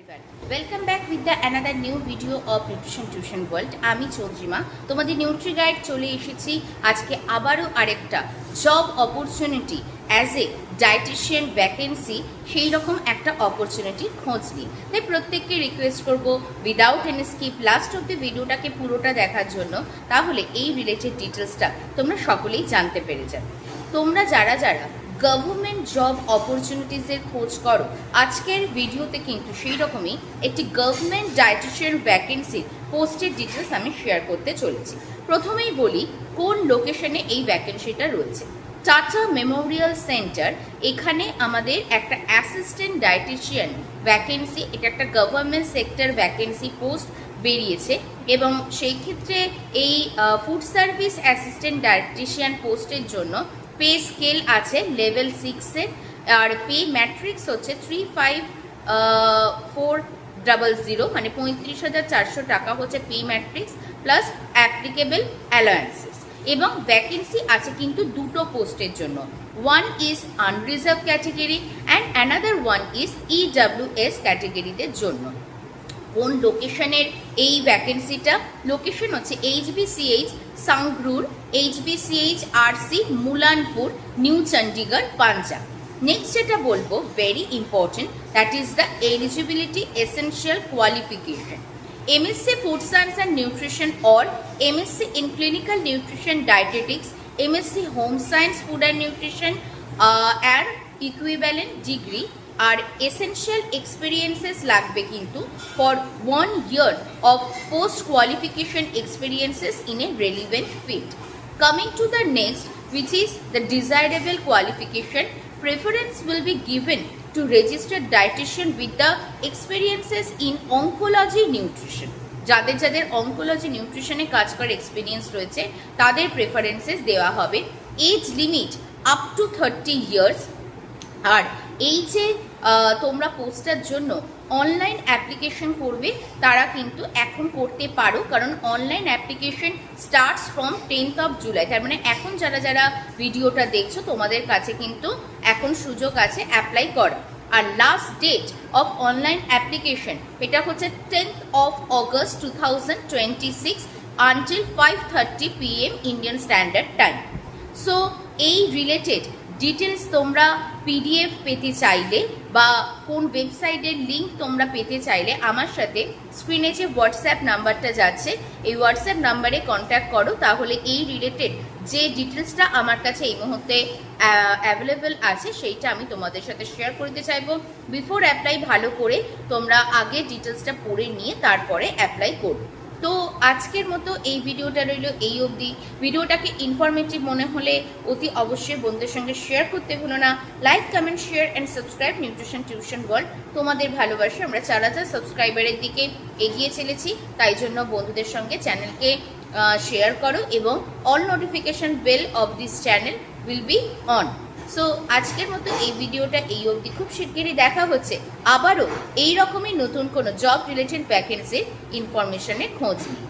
everyone. Welcome back with the another new video of Nutrition Tuition World. আমি চন্দ্রিমা তোমাদের Nutri guide চলে এসেছি আজকে আবারও আরেকটা job opportunity as a dietician vacancy সেই রকম একটা অপরচুনিটির খোঁজ নিই। তাই প্রত্যেককে রিকোয়েস্ট করব without any skip last of the ভিডিওটাকে পুরোটা দেখার জন্য, তাহলে এই রিলেটেড ডিটেলসটা তোমরা সকলেই জানতে পেরে যাবে। তোমরা যারা গভর্নমেন্ট জব অপরচুনিটিসের খোঁজ করো, আজকের ভিডিওতে কিন্তু সেই রকমই একটি গভর্নমেন্ট ডায়েটিশিয়ান ভ্যাকেন্সির পোস্টের ডিটেলস আমি শেয়ার করতে চলেছি। প্রথমেই বলি কোন লোকেশনে এই ভ্যাকেন্সিটা রয়েছে। টাটা মেমোরিয়াল সেন্টার, এখানে আমাদের একটা অ্যাসিস্ট্যান্ট ডায়েটিশিয়ান ভ্যাকেন্সি, এটা একটা গভর্নমেন্ট সেক্টর ভ্যাকেন্সি পোস্ট বেরিয়েছে এবং সেই ক্ষেত্রে এই ফুড সার্ভিস অ্যাসিস্ট্যান্ট ডায়েটিশিয়ান পোস্টের জন্য পে স্কেল আছে লেভেল 6-এর, আর পে ম্যাট্রিক্স হচ্ছে 35,400, মানে 35,400 টাকা হচ্ছে pay matrix plus applicable allowances. এবং ভ্যাকেন্সি আছে কিন্তু দুটো পোস্টের জন্য, one is unreserve category and another one is EWS ক্যাটেগরিদের জন্য। কোন লোকেশনের এই ভ্যাকেন্সিটা? লোকেশন হচ্ছে HBCH Sangrur, HBCH RC Mullanpur, new Chandigarh, Punjab. Next যেটা বলবো very important, that is the eligibility essential qualification. MSc Food Science and Nutrition or MSc in Clinical Nutrition Dietetics, MSc Home Science Food and Nutrition and equivalent degree আর essential experiences লাগবে কিন্তু for 1 year of post qualification experiences in a relevant field. Coming to the next, which is the desirable qualification, preference will be given to registered dietitian with the experiences in oncology nutrition. যাদের oncology নিউট্রিশনে কাজ করার experience রয়েছে তাদের preferences দেওয়া হবে। Age limit up to 30 years। আর এই যে তোমরা পোস্টার জন্য অনলাইন অ্যাপ্লিকেশন করবে তারা কিন্তু এখন করতে পারো, কারণ online application starts from 10th July। তার মানে এখন যারা ভিডিওটা দেখছো তোমাদের কাছে কিন্তু এখন সুযোগ আছে অ্যাপ্লাই করা। আর last date of online application এটা হচ্ছে 10th August 2026 until 5:30 PM Indian standard time. So এই রিলেটেড ডিটেলস তোমরা PDF পেতে চাইলে বা কোন ওয়েবসাইটের লিঙ্ক তোমরা পেতে চাইলে আমার সাথে স্ক্রিনে যে হোয়াটসঅ্যাপ নাম্বারটা যাচ্ছে এই হোয়াটসঅ্যাপ নাম্বারে কন্ট্যাক্ট করো, তাহলে এই রিলেটেড যে ডিটেলসটা আমার কাছে এই মুহূর্তে অ্যাভেলেবেল আছে সেইটা আমি তোমাদের সাথে শেয়ার করতে চাইবো। বিফোর অ্যাপ্লাই ভালো করে তোমরা আগে ডিটেলসটা পড়ে নিয়ে তারপরে অ্যাপ্লাই করো। তো আজকের মতো এই ভিডিওটা রইল এই অবধি। ভিডিওটাকে ইনফরমেটিভ মনে হলে অতি অবশ্যই বন্ধুদের সঙ্গে শেয়ার করতে ভুলো না। Like, comment, share and subscribe nutrition tuition world. তোমাদের ভালোবাসা আমরা 4,000 সাবস্ক্রাইবারের দিকে এগিয়ে চলেছি, তাই জন্য বন্ধুদের সঙ্গে চ্যানেলকে শেয়ার করো এবং all notification value of this channel will be on. So আজকের মতো এই ভিডিওটা এই অবধি। খুব শিগগিরই দেখা হচ্ছে আবারও এই রকমই নতুন কোনো জব রিলেটেড ভ্যাকেন্সির ইনফরমেশনের খোঁজ নিয়ে।